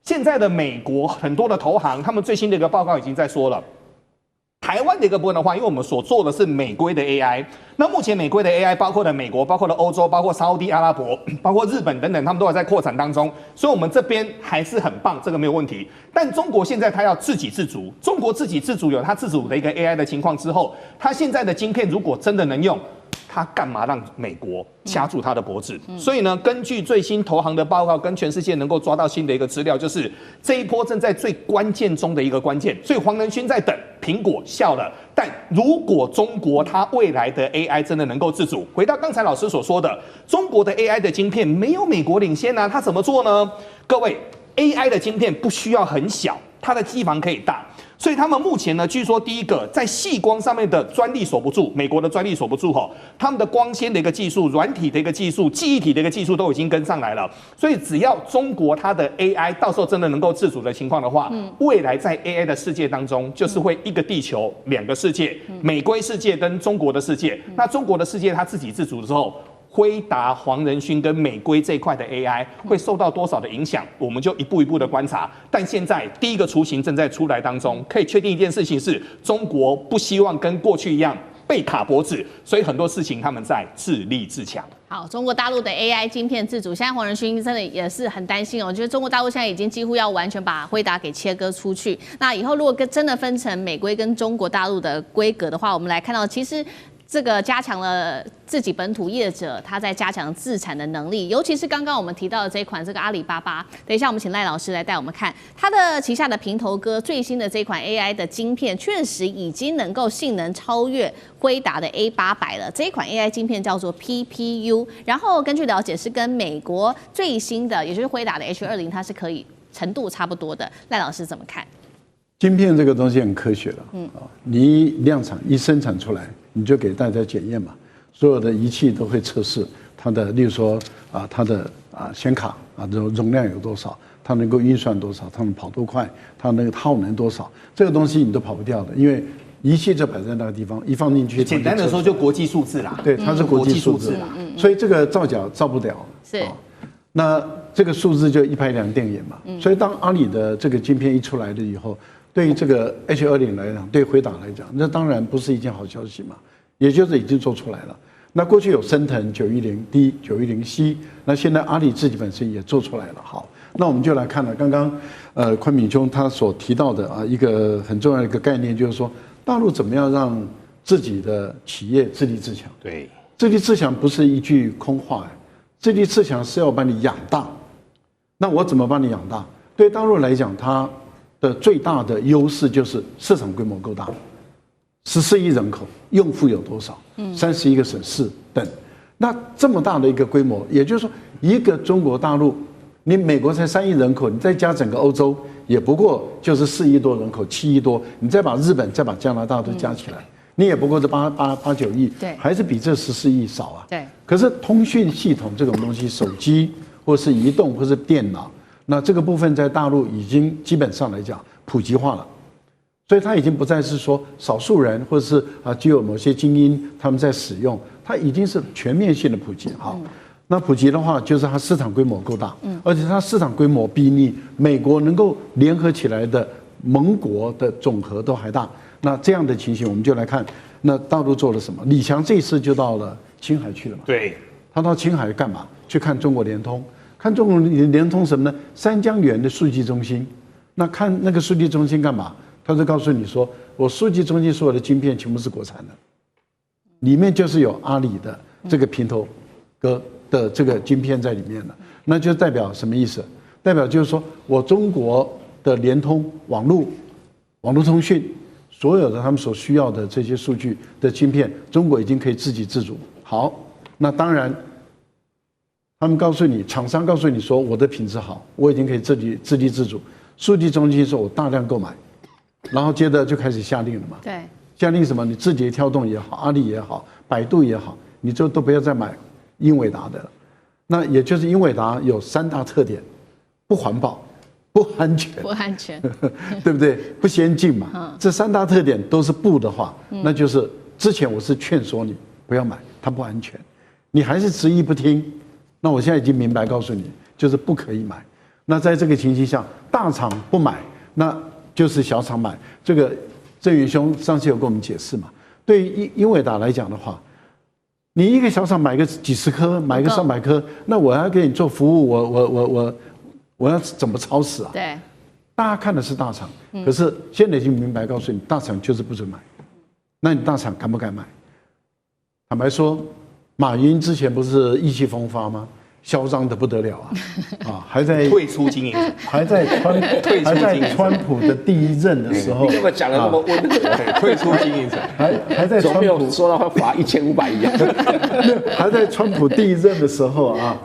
现在的美国很多的投行，他们最新的一个报告已经在说了。台湾的一个部分的话，因为我们所做的是美规的 AI， 那目前美规的 AI 包括了美国、包括了欧洲、包括沙特阿拉伯、包括日本等等，他们都还在扩产当中，所以我们这边还是很棒，这个没有问题。但中国现在它要自给自足，中国自给自足有它自主的一个 AI 的情况之后，它现在的晶片如果真的能用，他干嘛让美国掐住他的脖子？所以呢，根据最新投行的报告，跟全世界能够抓到新的一个资料，就是这一波正在最关键中的一个关键。所以黄仁勋在等，苹果笑了。但如果中国它未来的 AI 真的能够自主，回到刚才老师所说的，中国的 AI 的晶片没有美国领先啊，它怎么做呢？各位 ，AI 的晶片不需要很小，它的机房可以大。所以他们目前呢，据说第一个在矽光上面的专利锁不住，美国的专利锁不住哈，他们的光纤的一个技术、软体的一个技术、记忆体的一个技术都已经跟上来了。所以只要中国它的 AI 到时候真的能够自主的情况的话，未来在 AI 的世界当中，就是会一个地球2个世界，美规世界跟中国的世界。那中国的世界它自给自足之后，辉达、黄仁勋跟美规这一块的 AI 会受到多少的影响，我们就一步一步的观察。但现在第一个雏形正在出来当中，可以确定一件事情是，中国不希望跟过去一样被卡脖子，所以很多事情他们在自立自强。好，中国大陆的 AI 晶片自主，现在黄仁勋真的也是很担心哦。我觉得中国大陆现在已经几乎要完全把辉达给切割出去。那以后如果真的分成美规跟中国大陆的规格的话，我们来看到其实这个加强了自己本土业者他在加强自产的能力，尤其是刚刚我们提到的这一款这个阿里巴巴。等一下我们请赖老师来带我们看它的旗下的平头哥最新的这款 AI 的晶片，确实已经能够性能超越辉达的 A800了。这一款 AI 晶片叫做 PPU， 然后根据了解是跟美国最新的，也就是辉达的 H20， 它是可以程度差不多的。赖老师怎么看？晶片这个东西很科学的，你量产一生产出来，你就给大家检验嘛，所有的仪器都会测试它的，例如说它的显卡容量有多少，它能够运算多少，它能跑多快，它那个耗能多少，这个东西你都跑不掉的，因为仪器就摆在那个地方，一放进去，简单的说就国际数字啦，对，它是国际数字啦，所以这个造假造不了。是。那这个数字就一拍两瞪眼嘛。所以当阿里的这个晶片一出来了以后，对于这个 H20来讲，对辉达来讲，那当然不是一件好消息嘛。也就是已经做出来了。那过去有升腾910D、910C，那现在阿里自己本身也做出来了。好，那我们就来看了刚刚宽敏兄他所提到的一个很重要的一个概念，就是说大陆怎么样让自己的企业自立自强。对，自立自强不是一句空话，自立自强是要把你养大。那我怎么把你养大？对大陆来讲，它的最大的优势就是市场规模够大，14亿人口，用户有多少？31个省市等。那这么大的一个规模，也就是说，一个中国大陆，你美国才3亿人口，你再加整个欧洲，也不过就是4亿多人口，7亿多，你再把日本、再把加拿大都加起来，你也不过是8、9亿，对，还是比这14亿少啊。对。可是通讯系统这种东西，手机或是移动或是电脑，那这个部分在大陆已经基本上来讲普及化了。所以它已经不再是说少数人或者是只有某些精英他们在使用，它已经是全面性的普及。好，那普及的话，就是它市场规模够大，而且它市场规模比你美国能够联合起来的盟国的总和都还大。那这样的情形，我们就来看，那大陆做了什么？李强这一次就到了青海去了嘛？对，他到青海干嘛？去看中国联通，看中国联通什么呢？三江源的数据中心。那看那个数据中心干嘛？他就告诉你说，我数据中心所有的晶片全部是国产的，里面就是有阿里的这个平头哥的这个晶片在里面的，那就代表什么意思？代表就是说我中国的联通网络通讯，所有的他们所需要的这些数据的晶片，中国已经可以自给自足。好，那当然，他们告诉你，厂商告诉你说我的品质好，我已经可以自立自主。数据中心说我大量购买。然后接着就开始下令了嘛？对，下令什么？你字节跳动也好，阿里也好，百度也好，你就都不要再买英伟达的了。那也就是英伟达有3大特点：不环保、不安全、不安全，对不对？不先进嘛。这3大特点都是不的话，那就是之前我是劝说你不要买，它不安全，你还是执意不听。那我现在已经明白告诉你，就是不可以买。那在这个情形下，大厂不买，那就是小厂买。这个郑元兄上次有跟我们解释嘛？对于英伟达来讲的话，你一个小厂买个几十颗，买个300颗，那我要给你做服务，我要怎么超死啊？对，大家看的是大厂，可是现在已经明白告诉你，大厂就是不准买。那你大厂敢不敢买？坦白说，马云之前不是意气风发吗？嚣张的不得了啊！还在退出经营，还在川普的第1任的时候，你怎么讲的那么温和？退出经营层，还在川普没有说到会罚1500亿啊？还在川普第1任的时候啊，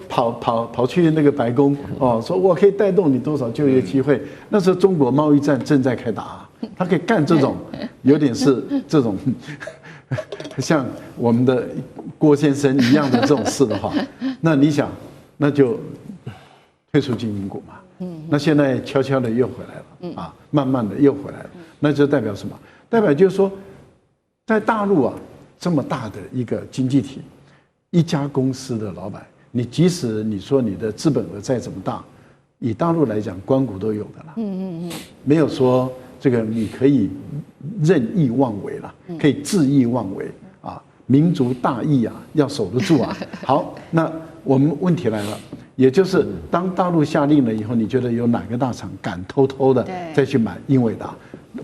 跑去那个白宫哦，说我可以带动你多少就业机会。那时候中国贸易战正在开打，他可以干这种有点是这种。像我们的郭先生一样的这种事的话，那你想，那就退出经营股嘛。那现在悄悄的又回来了，慢慢的又回来了，那就代表什么？代表就是说，在大陆啊这么大的一个经济体，一家公司的老板，你即使你说你的资本额再怎么大，以大陆来讲，官股都有的啦。没有说。这个你可以任意妄为了，可以恣意妄为啊！民族大义啊，要守得住啊！好，那我们问题来了，也就是当大陆下令了以后，你觉得有哪个大厂敢偷偷的再去买英伟达？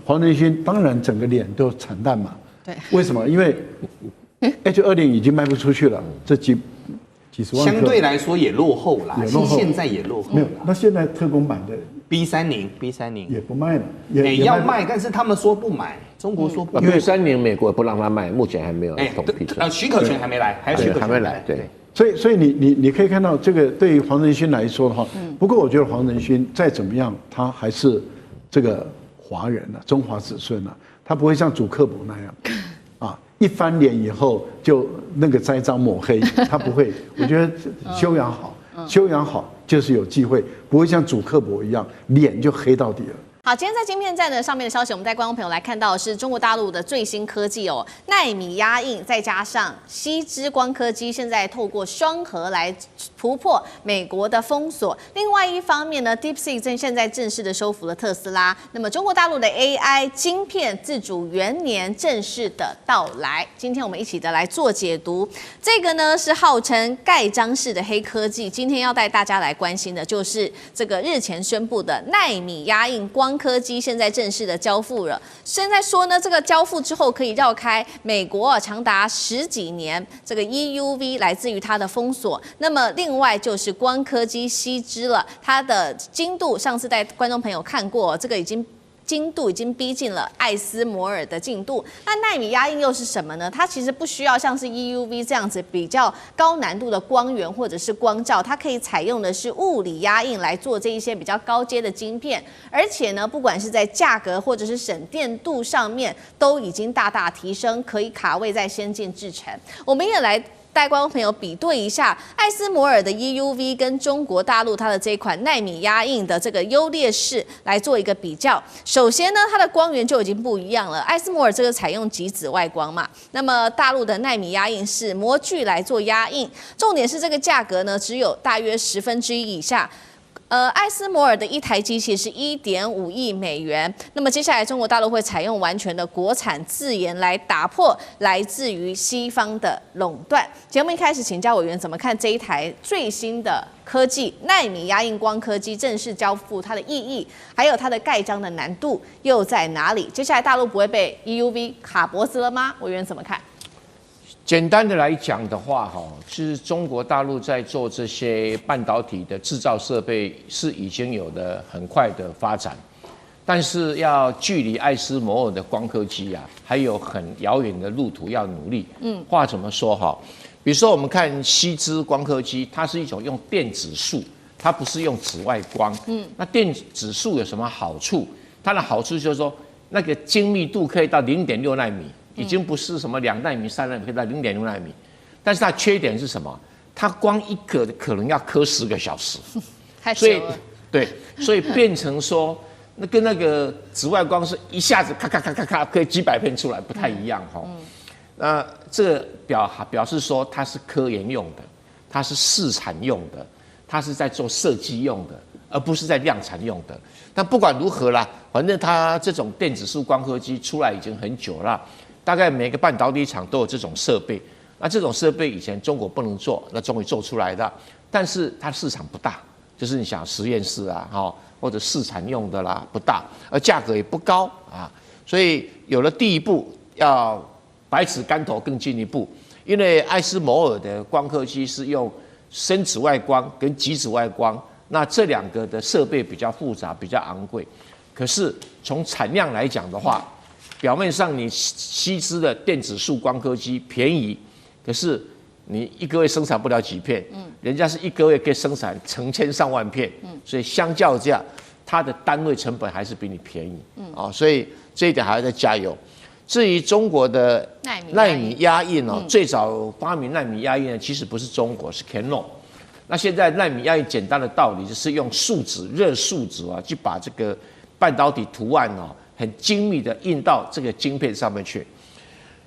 黄仁勋当然整个脸都惨淡嘛。对，为什么？因为 H20已经卖不出去了，这几十万颗相对来说也落后啦，也落后现在也落后。没有，那现在特供版的。B30也不卖了，也要卖，但是他们说不买，中国说不买。因为3年美国不让他卖，目前还没有批准。许可权还没来，还没来，对。所以你可以看到，这个对于黄仁勋来说的话，不过我觉得黄仁勋再怎么样，他还是这个华人啊，中华子孙啊，他不会像祖克伯那样啊，一翻脸以后就那个栽赃抹黑，他不会。我觉得修养好。修养好就是有机会，不会像祖克伯一样脸就黑到底了。好，今天在晶片站的上面的消息，我们带观众朋友来看到的是中国大陆的最新科技哦，奈米压印再加上硒之光刻机，现在透过双核来突破美国的封锁。另外一方面呢 ，DeepSeek 现在正式的收服了特斯拉。那么中国大陆的 AI 晶片自主元年正式的到来，今天我们一起的来做解读。这个呢是号称盖章式的黑科技，今天要带大家来关心的就是这个日前宣布的奈米压印光科技现在正式的交付了。现在说呢，这个交付之后可以绕开美国长达10几年这个 EUV 来自于它的封锁。那么另外就是光刻机硒之了，它的精度上次带观众朋友看过，这个精度已经逼近了艾斯摩尔的进度。那奈米压印又是什么呢？它其实不需要像是 EUV 这样子比较高难度的光源或者是光照，它可以采用的是物理压印来做这一些比较高阶的晶片，而且呢，不管是在价格或者是省电度上面，都已经大大提升，可以卡位在先进制程。我们也来带观众朋友比对一下艾斯摩尔的 EUV 跟中国大陆它的这一款奈米压印的这个优劣势来做一个比较。首先呢，它的光源就已经不一样了。艾斯摩尔这个采用极紫外光嘛，那么大陆的奈米压印是模具来做压印，重点是这个价格呢只有大约1/10以下。艾斯摩尔的一台机器是1.5亿美元。那么接下来中国大陆会采用完全的国产自研来打破来自于西方的垄断。节目一开始，请教委员怎么看这一台最新的科技奈米压印光刻机正式交付它的意义，还有它的盖章的难度又在哪里？接下来大陆不会被 EUV 卡脖子了吗？委员怎么看？简单的来讲的话，是中国大陆在做这些半导体的制造设备是已经有了很快的发展，但是要距离艾斯摩尔的光刻机啊，还有很遥远的路途要努力。话怎么说哈？比如说我们看硒之光刻机，它是一种用电子束，它不是用紫外光。那电子束有什么好处？它的好处就是说，那个精密度可以到0.6奈米。已经不是什么2奈米、3奈米，可以到0.6奈米，但是它缺点是什么？它光一个可能要刻10个小时，所以对，所以变成说，那跟那个紫外光是一下子咔咔咔咔咔可以几百片出来，不太一样哈。那这个表示说它是科研用的，它是试产用的，它是在做设计用的，而不是在量产用的。但不管如何啦，反正它这种电子束光刻机出来已经很久了。大概每个半导体厂都有这种设备，那这种设备以前中国不能做，那终于做出来的，但是它市场不大，就是你想实验室啊，或者试产用的啦，不大，而价格也不高啊，所以有了第一步，要百尺竿头更进一步，因为艾斯摩尔的光刻机是用深紫外光跟极紫外光，那这两个的设备比较复杂，比较昂贵，可是从产量来讲的话，表面上你硒之的电子束光刻机便宜，可是你一个月生产不了几片，人家是一个月可以生产成千上万片，所以相较这样，它的单位成本还是比你便宜，所以这一点还要再加油。至于中国的奈米压印最早发明奈米压印呢，其实不是中国，是 Canon。那现在奈米压印简单的道理就是用树脂、热树脂啊，去把这个半导体图案很精密的印到这个晶片上面去，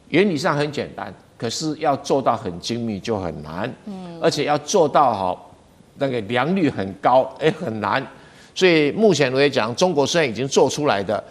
原理上很简单，可是要做到很精密就很难，而且要做到那个良率很高，很难。所以目前我也讲，中国虽然已经做出来的，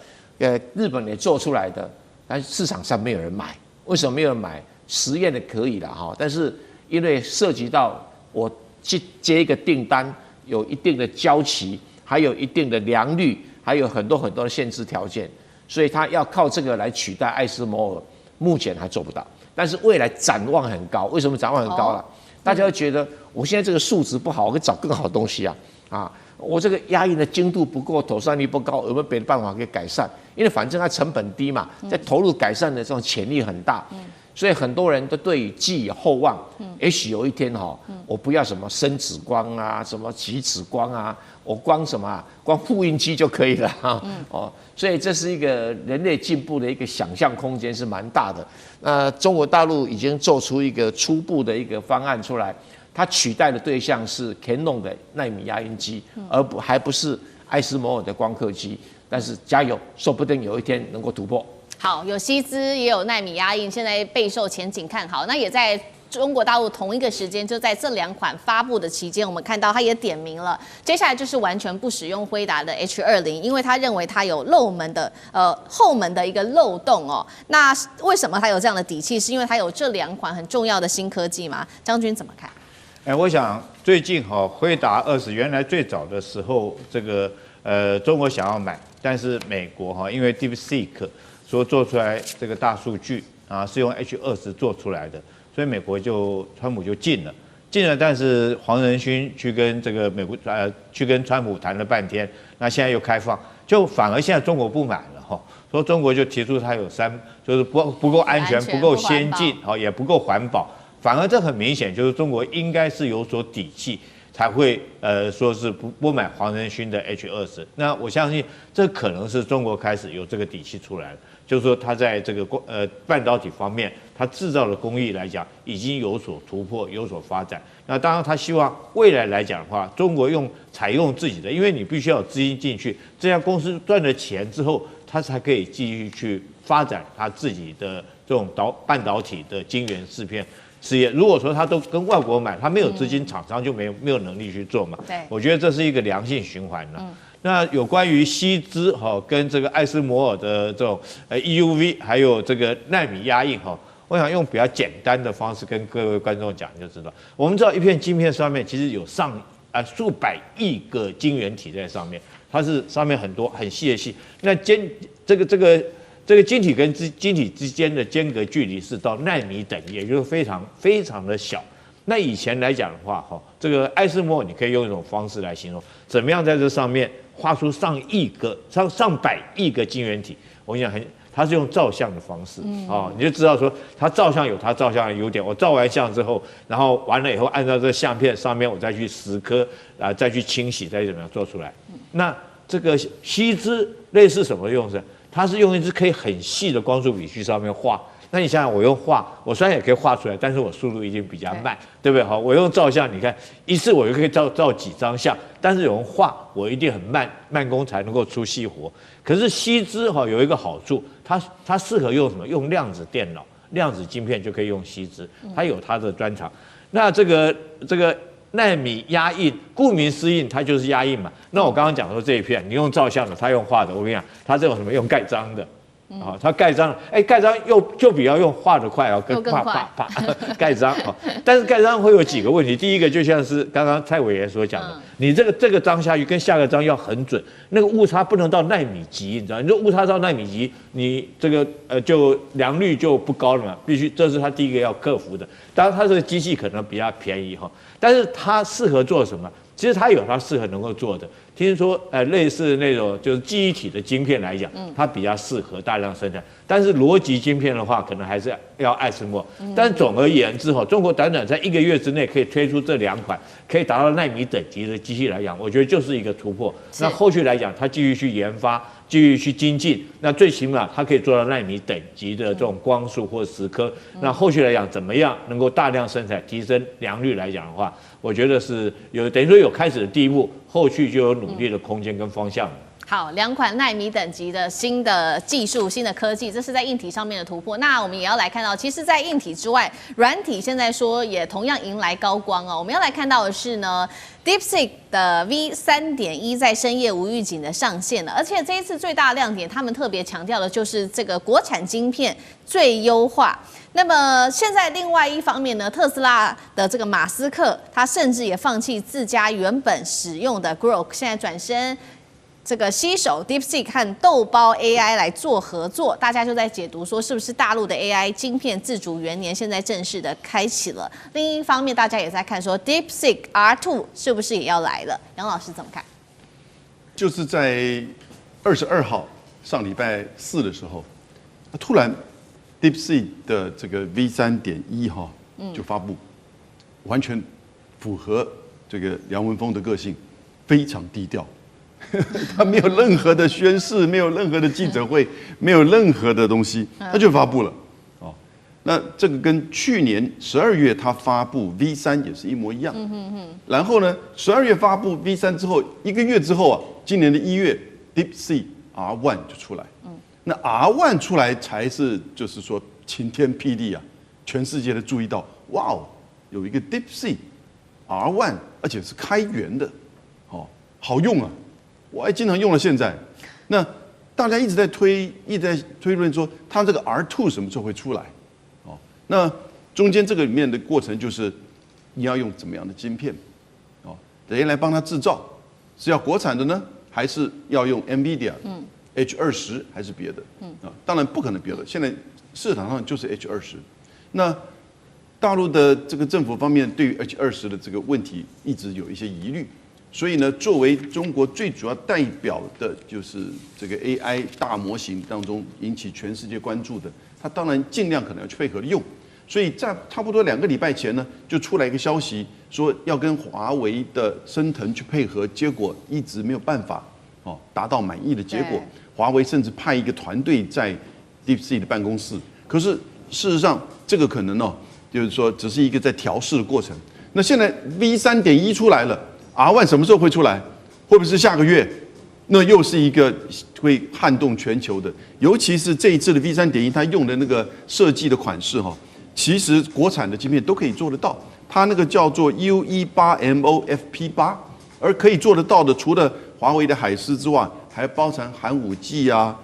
日本也做出来的，但是市场上没有人买。为什么没有人买？实验的可以啦但是因为涉及到我去接一个订单，有一定的交期，还有一定的良率。还有很多很多的限制条件，所以他要靠这个来取代艾斯摩尔，目前还做不到。但是未来展望很高，为什么展望很高了？大家会觉得我现在这个数值不好，我可以找更好的东西啊！我这个压印的精度不够，妥善率不高，有没有别的办法可以改善？因为反正它成本低嘛，在投入改善的这种潜力很大。所以很多人都对寄予厚望，也许有一天我不要什么深紫光啊，什么极紫光啊，我光什么光复印机就可以了所以这是一个人类进步的一个想象空间是蛮大的。那中国大陆已经做出一个初步的一个方案出来，它取代的对象是 Canon 的奈米压印机，还不是艾斯摩尔的光刻机。但是加油，说不定有一天能够突破。好，有矽资也有奈米压印，现在备受前景看好。那也在中国大陆同一个时间，就在这2款发布的期间，我们看到它也点名了，接下来就是完全不使用辉达的 H20，因为他认为它有后门的一个漏洞哦。那为什么他有这样的底气？是因为它有这2款很重要的新科技吗？将军怎么看？我想最近辉达20原来最早的时候，这个中国想要买，但是美国因为 DeepSeek 说做出来这个大数据啊是用 H20做出来的。所以美国川普就禁了，但是黄仁勋去跟这个去跟川普谈了半天，那现在又开放，就反而现在中国不买了说中国就提出它有就是不够安全、不够先进，也不够环保，反而这很明显就是中国应该是有所底气，才会说是不买黄仁勋的 H20。那我相信这可能是中国开始有这个底气出来了。就是说，它在这个半导体方面，它制造的工艺来讲，已经有所突破，有所发展。那当然，他希望未来来讲的话，中国采用自己的，因为你必须要有资金进去，这家公司赚了钱之后，它才可以继续去发展它自己的这种半导体的晶圆制片事业。如果说他都跟外国买，他没有资金，厂商就没有能力去做嘛。对，我觉得这是一个良性循环了。那有关于矽资跟这个艾斯摩尔的这种EUV， 还有这个奈米压印我想用比较简单的方式跟各位观众讲，就知道我们知道一片晶片上面其实有数百亿个晶圆体在上面，它是上面很多很细的细。那这个晶体跟晶体之间的间隔距离是到奈米等，也就是非常非常的小。那以前来讲的话，这个艾斯摩尔你可以用一种方式来形容，怎么样在这上面画出上百亿个晶圆体。我跟你讲，它是用照相的方式你就知道说它照相有它照相的优点。我照完相之后，然后完了以后，按照这个相片上面我再去蚀刻再去清洗，再怎么样做出来。那这个矽资类似什么用处？它是用一支可以很细的光束笔去上面画。那你想想，我用画，我虽然也可以画出来，但是我速度已经比较慢，对不对？我用照相，你看一次我就可以照几张相，但是有人画，我一定很慢工才能够出细活。可是矽资有一个好处，它适合用什么？用量子电脑、量子晶片就可以用矽资，它有它的专长。那这个奈米压印，顾名思义，它就是压印嘛。那我刚刚讲说这一片，你用照相的，他用画的，我跟你讲，他这种什么用盖章的。它盖章了，盖章就比要用画的快跟啪盖章但是盖章会有几个问题，第一个就像是刚刚蔡委员所讲的，你这个章下去跟下个章要很准，那个误差不能到奈米级，你知道？你说误差到奈米级，你这个就良率就不高了嘛，必须这是他第一个要克服的。当然，它这个机器可能比较便宜但是它适合做什么？其实它有它适合能够做的，听说类似那种就是记忆体的晶片来讲，它比较适合大量生产。但是逻辑晶片的话，可能还是要艾斯摩。但总而言之中国短在1个月之内可以推出这2款可以达到奈米等级的机器来讲，我觉得就是一个突破。那后续来讲，它继续去研发，继续去精进，那最起码它可以做到奈米等级的这种光束或蚀刻。那后续来讲，怎么样能够大量生产，提升良率来讲的话，我觉得是等于说有开始的第一步，后续就有努力的空间跟方向。好，2款奈米等级的新的技术、新的科技，这是在硬体上面的突破。那我们也要来看到，其实，在硬体之外，软体现在说也同样迎来高光我们要来看到的是呢 ，DeepSeek 的 V3.1 在深夜无预警的上线了，而且这一次最大的亮点，他们特别强调的就是这个国产晶片最优化。那么现在另外一方面呢，特斯拉的这个马斯克，他甚至也放弃自家原本使用的 Grok， 现在转身这个携手 DeepSeek 和豆包 AI 来做合作，大家就在解读说，是不是大陆的 AI 晶片自主元年现在正式的开启了？另一方面，大家也在看说 DeepSeek R2 是不是也要来了？杨老师怎么看？就是在22号上礼拜4的时候，突然 DeepSeek 的这个 V3.1就发布，完全符合这个梁文峰的个性，非常低调。他没有任何的宣誓，没有任何的记者会，没有任何的东西，他就发布了。那这个跟去年12月他发布 V3 也是一模一样。然后呢，12月发布 V3之后，1个月之后今年的1月 ，DeepSeek R1 就出来。那 R1 出来才是就是说晴天霹雳啊，全世界都注意到，哇哦，有一个 DeepSeek R1，而且是开源的，哦，好用啊，我还经常用到现在。那大家一直在推论说，它这个 R2 什么时候会出来？哦，那中间这个里面的过程就是你要用怎么样的晶片？哦，谁来帮他制造？是要国产的呢，还是要用 NVIDIA H20 还是别的？当然不可能别的，现在市场上就是 H20。那大陆的这个政府方面对于 H20的这个问题一直有一些疑虑，所以呢，作为中国最主要代表的就是这个 AI 大模型当中引起全世界关注的，它当然尽量可能要去配合用。所以在差不多2个礼拜前呢，就出来一个消息说要跟华为的升腾去配合，结果一直没有办法达到满意的结果。华为甚至派一个团队在 DeepSeek 的办公室，可是事实上这个可能就是说只是一个在调试的过程。那现在 V3.1 出来了 ，R1 什么时候会出来？会不会是下个月？那又是一个会撼动全球的，尤其是这一次的 V3.1，它用的那个设计的款式其实国产的晶片都可以做得到。它那个叫做 U18MOFP8，而可以做得到的，除了华为的海思之外，还包含寒武纪啊，